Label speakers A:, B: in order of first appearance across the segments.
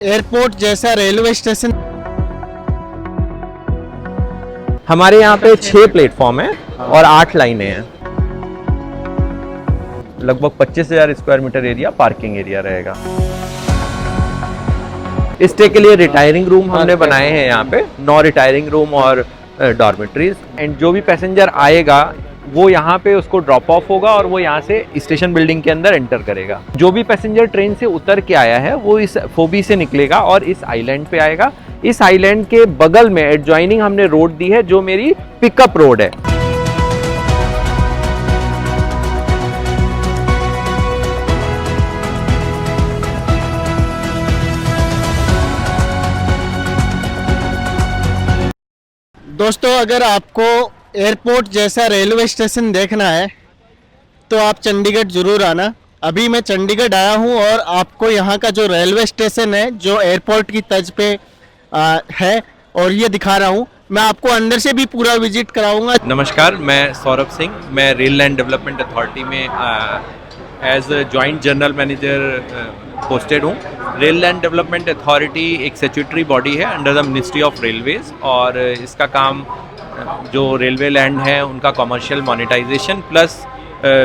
A: Airport जैसा railway station.
B: हमारे यहाँ पे 6 प्लेटफॉर्म है और 8 लाइनें हैं। लगभग 25,000 square metre area parking area रहेगा। स्टे के लिए रिटायरिंग रूम हमने बनाए हैं यहाँ पे, 9 रिटायरिंग रूम और डॉर्मेट्रीज। एंड जो भी पैसेंजर आएगा वो यहाँ पे उसको ड्रॉप ऑफ होगा और वो यहाँ से स्टेशन बिल्डिंग के अंदर एंटर करेगा। जो भी पैसेंजर ट्रेन से उतर के आया है वो इस फोबी से निकलेगा और इस आइलैंड पे आएगा। इस आइलैंड के बगल में एडजॉइनिंग हमने रोड दी है जो मेरी पिकअप रोड है।
A: दोस्तों, अगर आपको एयरपोर्ट जैसा रेलवे स्टेशन देखना है तो आप चंडीगढ़ ज़रूर आना। अभी मैं चंडीगढ़ आया हूं और आपको यहां का जो रेलवे स्टेशन है जो एयरपोर्ट की तर्ज पे है और ये दिखा रहा हूं। मैं आपको अंदर से भी पूरा विजिट कराऊंगा।
B: नमस्कार, मैं सौरभ सिंह, मैं रेल लैंड डेवलपमेंट अथॉरिटी में as joint general manager posted हूँ। रेल लैंड डेवलपमेंट अथॉरिटी एक स्टैट्यूटरी बॉडी है under the ministry of railways और इसका काम जो रेलवे लैंड है उनका commercial monetisation plus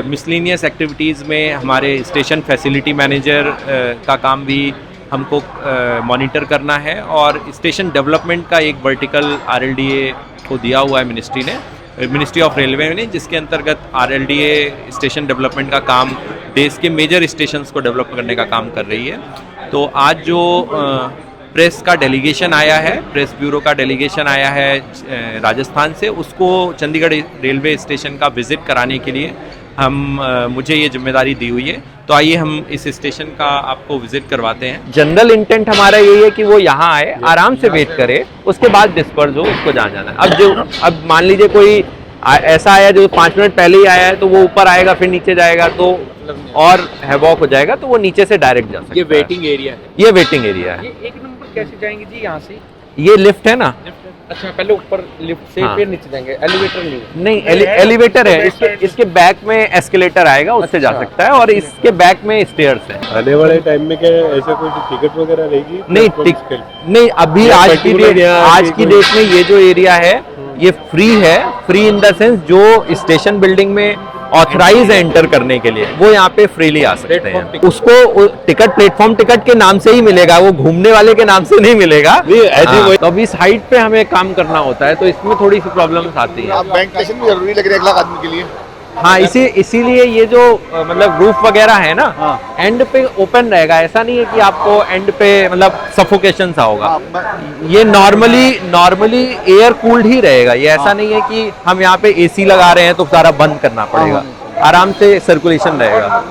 B: miscellaneous activities में हमारे स्टेशन फैसिलिटी मैनेजर का काम भी हमको मॉनिटर करना है। और स्टेशन डेवलपमेंट का एक वर्टिकल RLDA को दिया हुआ है मिनिस्ट्री ऑफ रेलवे ने, जिसके अंतर्गत RLDA स्टेशन डेवलपमेंट का काम देश के मेजर स्टेशंस को डेवलप करने का काम कर रही है। तो आज जो प्रेस का डेलीगेशन आया है, प्रेस ब्यूरो का डेलीगेशन आया है राजस्थान से, उसको चंडीगढ़ रेलवे स्टेशन का विजिट कराने के लिए मुझे ये जिम्मेदारी दी हुई है। तो आइए हम इस स्टेशन का आपको विजिट करवाते हैं। जनरल इंटेंट हमारा यही है कि वो यहाँ आए, आराम से वेट करे, उसके बाद डिस्पर्स हो उसको जहाँ जाना है। अब मान लीजिए कोई ऐसा आया जो 5 मिनट पहले ही आया है तो वो ऊपर आएगा फिर नीचे जाएगा तो और हैवॉक हो जाएगा, तो वो नीचे से डायरेक्ट जा सकता है।
C: ये वेटिंग एरिया है।
B: ये वेटिंग एरिया है।
C: ये 1 नंबर कैसे जाएंगे जी यहाँ से?
B: ये लिफ्ट है ना।
C: अच्छा, पहले ऊपर लिफ्ट से फिर नीचे जाएंगे, एलिवेटर नहीं?
B: एलिवेटर है। इसके बैक में एस्केलेटर आएगा, उससे जा सकता है और इसके बैक में स्टेयर्स है।
D: आने वाले टाइम में क्या ऐसा कोई टिकट वगैरह रहेगी?
B: नहीं, अभी आज की डेट में ये जो एरिया है ये फ्री है। फ्री इन द सेंस जो स्टेशन बिल्डिंग में ऑथराइज है एंटर करने के लिए वो यहाँ पे फ्रीली आ सकते हैं। उसको टिकट प्लेटफॉर्म टिकट के नाम से ही मिलेगा, वो घूमने वाले के नाम से नहीं मिलेगा। तो अभी इस हाइट पे हमें काम करना होता है तो इसमें थोड़ी सी प्रॉब्लम्स आती है।
D: बैंक स्टेशन भी जरूरी लग रहा है 1 लाख आदमी के लिए।
B: हाँ, इसीलिए ये जो मतलब रूफ वगैरह है ना, एंड पे ओपन रहेगा। ऐसा नहीं है कि आपको एंड पे मतलब सफोकेशन सा होगा। ये नॉर्मली एयर कूल्ड ही रहेगा। ये ऐसा नहीं है कि हम यहाँ पे AC लगा रहे हैं तो सारा बंद करना पड़ेगा। आराम से सर्कुलेशन रहेगा,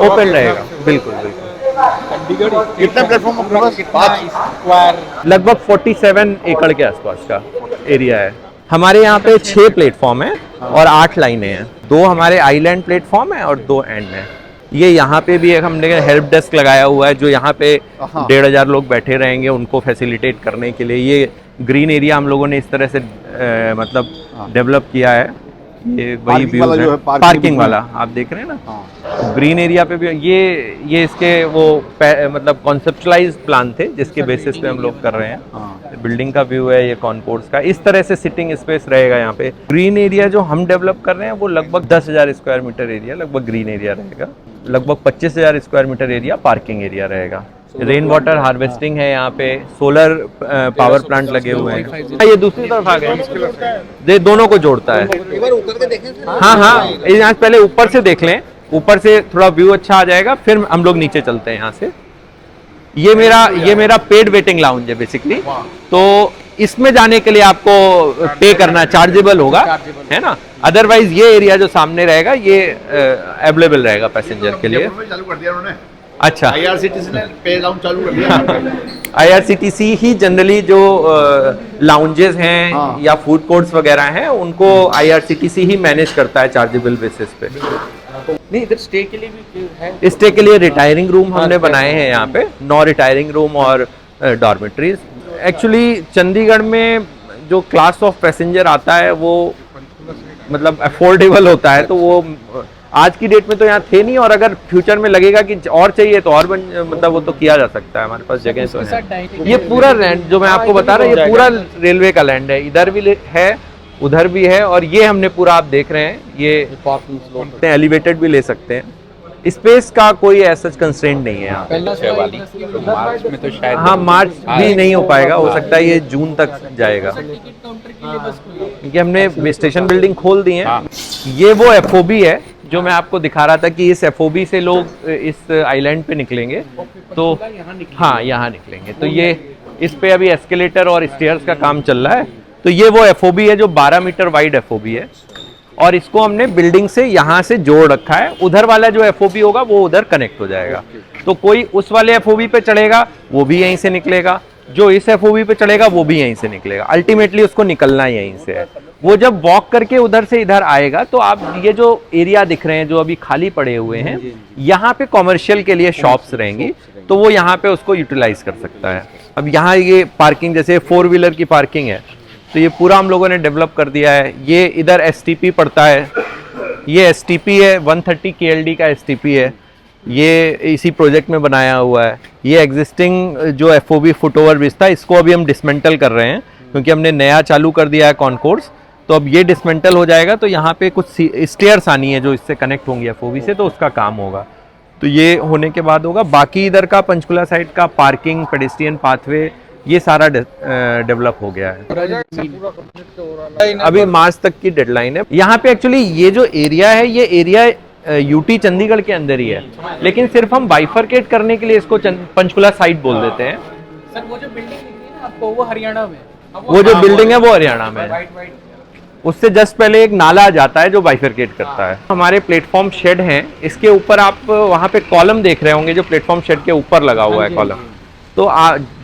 B: ओपन रहेगा। बिल्कुल।
D: चंडीगढ़ कितना प्लेटफॉर्म अपने पास?
B: लगभग 47 एकड़ के आसपास का एरिया है। हमारे यहाँ पे 6 प्लेटफॉर्म है और 8 लाइनें हैं। 2 हमारे आइलैंड प्लेटफॉर्म है और 2 एंड है। ये यहाँ पे भी एक हमने हेल्प डेस्क लगाया हुआ है जो यहाँ पे 1,500 लोग बैठे रहेंगे उनको फैसिलिटेट करने के लिए। ये ग्रीन एरिया हम लोगों ने इस तरह से मतलब डेवलप किया है। ये वही व्यूज है पार्किंग वाला आप देख रहे हैं ना। ग्रीन एरिया पे भी ये इसके वो मतलब कॉन्सेप्चुअलाइज प्लान थे जिसके बेसिस पे हम लोग कर रहे हैं। बिल्डिंग का व्यू है ये कॉनकोर्स का। इस तरह से सिटिंग स्पेस रहेगा यहाँ पे। ग्रीन एरिया जो हम डेवलप कर रहे हैं वो लगभग 10,000 स्क्वायर मीटर एरिया लगभग ग्रीन एरिया रहेगा। लगभग 25,000 square metre area parking area रहेगा। रेन वाटर हार्वेस्टिंग है यहाँ पे, सोलर पावर प्लांट लगे हुए हैं। ये दूसरी तरफ आ गए, ये दोनों को जोड़ता है। हाँ, यहाँ पहले ऊपर से देख लें, ऊपर से थोड़ा व्यू अच्छा आ जाएगा फिर हम लोग नीचे चलते हैं यहाँ से। ये मेरा पेड वेटिंग लाउंज है बेसिकली। तो इसमें जाने के लिए आपको पे करना चार्जेबल होगा, है ना। अदरवाइज ये एरिया जो सामने रहेगा ये अवेलेबल रहेगा पैसेंजर के लिए।
D: चालू कर दिया उन्होंने।
B: अच्छा,
D: IRCTC ने पे लाउंज चालू कर दिया।
B: IRCTC ही जनरली जो लाउंजेस हैं या फूड कोर्ट्स वगैरह हैं उनको IRCTC ही मैनेज करता है चार्जेबल बेसिस पे।
C: नहीं, इधर स्टे के लिए भी है।
B: स्टे के लिए रिटायरिंग रूम हमने बनाए हैं यहाँ पे, 9 रिटायरिंग रूम और डॉर्मेट्रीज। एक्चुअली चंडीगढ़ में जो क्लास ऑफ पैसेंजर आता है वो मतलब अफोर्डेबल होता है तो वो आज की डेट में तो यहाँ थे नहीं, और अगर फ्यूचर में लगेगा कि और चाहिए तो और मतलब वो तो किया जा सकता है, हमारे पास जगह तो है। ये पूरा लैंड जो मैं आपको बता रहा हूँ, ये पूरा रेलवे का लैंड है, इधर भी है उधर भी है, और ये हमने पूरा आप देख रहे हैं ये एलिवेटेड भी ले सकते हैं। स्पेस का कोई ऐसा कंस्ट्रेंट नहीं है यहाँ पे।
C: मार्च में तो शायद,
B: हाँ मार्च भी नहीं हो पाएगा, हो सकता है ये जून तक जाएगा, क्योंकि हमने स्टेशन बिल्डिंग खोल दी है। ये वो एफओबी है जो मैं आपको दिखा रहा था कि इस एफओबी से लोग इस आइलैंड पे निकलेंगे, तो हाँ यहाँ निकलेंगे। तो ये इस पे अभी एस्केलेटर और स्टेयर्स का काम चल रहा है। तो ये वो एफओबी है जो 12 मीटर वाइड एफओबी है, और इसको हमने बिल्डिंग से यहाँ से जोड़ रखा है। उधर वाला जो एफओबी होगा वो उधर कनेक्ट हो जाएगा, तो कोई उस वाले एफओबी पे चढ़ेगा वो भी यहीं से निकलेगा, जो इस एफओबी पे चढ़ेगा वो भी यहीं से निकलेगा। अल्टीमेटली उसको निकलना यहीं से है। वो जब वॉक करके उधर से इधर आएगा तो आप ये जो एरिया दिख रहे हैं जो अभी खाली पड़े हुए हैं, यहाँ पे कॉमर्शियल के लिए शॉप्स रहेंगी, तो वो यहाँ पे उसको यूटिलाइज कर सकता है। अब यहाँ ये पार्किंग जैसे 4 व्हीलर की पार्किंग है, तो ये पूरा हम लोगों ने डेवलप कर दिया है। ये इधर एसटीपी पड़ता है, ये एसटीपी है 130 KLD का एसटीपी है, ये इसी प्रोजेक्ट में बनाया हुआ है। ये एग्जिस्टिंग जो एफओबी फुट ओवर ब्रिज था इसको अभी हम डिसमेंटल कर रहे हैं, क्योंकि हमने नया चालू कर दिया है कॉन्कोर्स, तो अब ये डिसमेंटल हो जाएगा। तो यहाँ पे कुछ स्टेयर्स आनी है जो इससे कनेक्ट होंगी एफओबी से, तो उसका काम होगा। तो ये होने के बाद होगा। बाकी इधर का पंचकुला साइड का पार्किंग, पेडेस्ट्रियन पाथवे, ये सारा डेवलप हो गया है। अभी मार्च तक की डेडलाइन है। यहाँ पे एक्चुअली ये जो एरिया है, ये एरिया यूटी चंडीगढ़ के अंदर ही है, लेकिन सिर्फ हम बाइफरकेट करने के लिए इसको पंचकुला साइड बोल देते हैं।
C: सर वो जो बिल्डिंग दिख रही है ना आपको, वो हरियाणा में,
B: वो जो बिल्डिंग है वो हरियाणा में है। उससे जस्ट पहले एक नाला जाता है जो बाइफरकेट करता है। हमारे प्लेटफॉर्म शेड हैं, इसके ऊपर आप वहाँ पे कॉलम देख रहे होंगे जो प्लेटफॉर्म शेड के ऊपर लगा हुआ है कॉलम। तो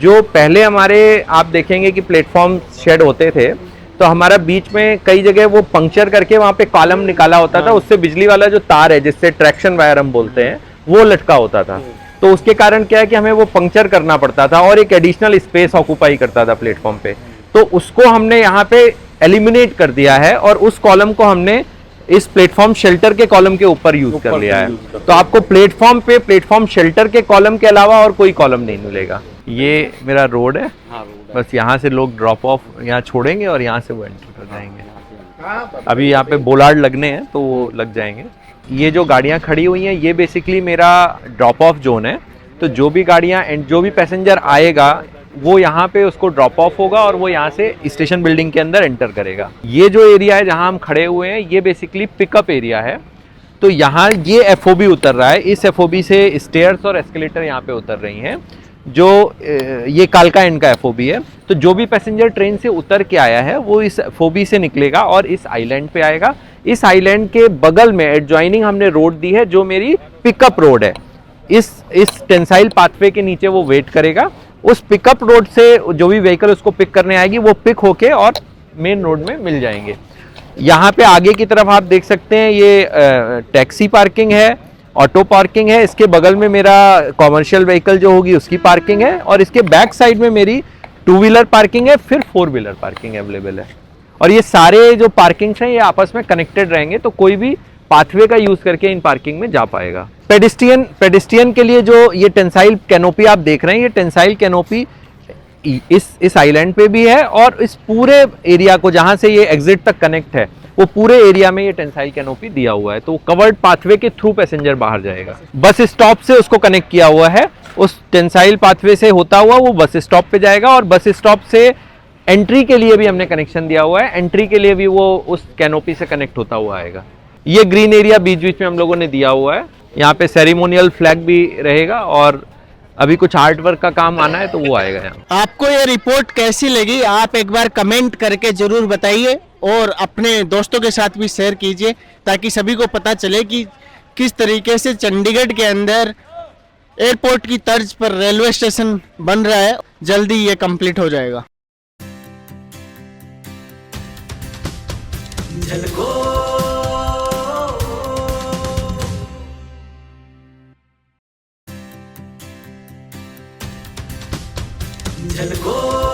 B: जो पहले हमारे आप देखेंगे कि प्लेटफॉर्म शेड होते थे, तो हमारा बीच में कई जगह वो पंक्चर करके वहाँ पे कॉलम निकाला होता था, उससे बिजली वाला जो तार है जिससे ट्रैक्शन वायर हम बोलते हैं वो लटका होता था। तो उसके कारण क्या है कि हमें वो पंक्चर करना पड़ता था और एक एडिशनल स्पेस ऑक्यूपाई करता था प्लेटफॉर्म पे। तो उसको हमने यहाँ पे एलिमिनेट कर दिया है और उस कॉलम को हमने इस प्लेटफॉर्म शेल्टर के कॉलम के ऊपर यूज कर लिया है। तो आपको प्लेटफॉर्म पे प्लेटफॉर्म शेल्टर के कॉलम के अलावा और कोई कॉलम नहीं मिलेगा। ये मेरा रोड है, बस यहाँ से लोग ड्रॉप ऑफ यहाँ छोड़ेंगे और यहाँ से वो एंटर कर जाएंगे। अभी यहाँ पे बोलार्ड लगने हैं तो वो लग जाएंगे। ये जो गाड़ियाँ खड़ी हुई हैं ये बेसिकली मेरा ड्रॉप ऑफ जोन है। तो जो भी गाड़ियाँ एंड जो भी पैसेंजर आएगा वो यहाँ पे उसको ड्रॉप ऑफ होगा और वो यहाँ से स्टेशन बिल्डिंग के अंदर एंटर करेगा। ये जो एरिया है जहाँ हम खड़े हुए हैं ये बेसिकली पिकअप एरिया है। तो यहाँ ये एफओबी उतर रहा है, इस एफओबी से स्टेयर्स और एस्केलेटर यहाँ पे उतर रही हैं। जो ये कालका एंड का एफओबी है। तो जो भी पैसेंजर ट्रेन से उतर के आया है वो इस एफओबी से निकलेगा और इस आइलैंड पे आएगा। इस आइलैंड के बगल में एडजॉइनिंग हमने रोड दी है जो मेरी पिकअप रोड है। इस टेंसाइल पाथवे के नीचे वो वेट करेगा। उस पिकअप रोड से जो भी व्हीकल उसको पिक करने आएगी वो पिक होके और मेन रोड में मिल जाएंगे। यहाँ पे आगे की तरफ आप देख सकते हैं ये टैक्सी पार्किंग है, ऑटो पार्किंग है। इसके बगल में मेरा कॉमर्शियल व्हीकल जो होगी उसकी पार्किंग है और इसके बैक साइड में मेरी 2 व्हीलर पार्किंग है, फिर 4 व्हीलर पार्किंग अवेलेबल है। और ये सारे जो पार्किंग्स हैं ये आपस में कनेक्टेड रहेंगे तो कोई भी पाथवे का यूज करके इन पार्किंग में जा पाएगा। पेडिस्ट्रियन के लिए जो ये टेंसाइल कैनोपी आप देख रहे हैं, ये टेंसाइल कैनोपी इस आइलैंड पे भी है और इस पूरे एरिया को जहां से ये एग्जिट तक कनेक्ट है वो पूरे एरिया में ये टेंसाइल कैनोपी दिया हुआ है। तो कवर्ड पाथवे के थ्रू पैसेंजर बाहर जाएगा। बस स्टॉप से उसको कनेक्ट किया हुआ है, उस टेंसाइल पाथवे से होता हुआ वो बस स्टॉप पे जाएगा और बस स्टॉप से एंट्री के लिए भी हमने कनेक्शन दिया हुआ है। एंट्री के लिए भी वो उस कैनोपी से कनेक्ट होता हुआ आएगा। ये ग्रीन एरिया बीच बीच में हम लोगों ने दिया हुआ है। यहाँ पे सेरेमोनियल फ्लैग भी रहेगा और अभी कुछ आर्ट वर्क का काम आना है तो वो आएगा यहाँ।
A: आपको ये रिपोर्ट कैसी लगी आप एक बार कमेंट करके जरूर बताइए और अपने दोस्तों के साथ भी शेयर कीजिए ताकि सभी को पता चले कि किस तरीके से चंडीगढ़ के अंदर एयरपोर्ट की तर्ज पर रेलवे स्टेशन बन रहा है। जल्दी ये कंप्लीट हो जाएगा।
E: झलको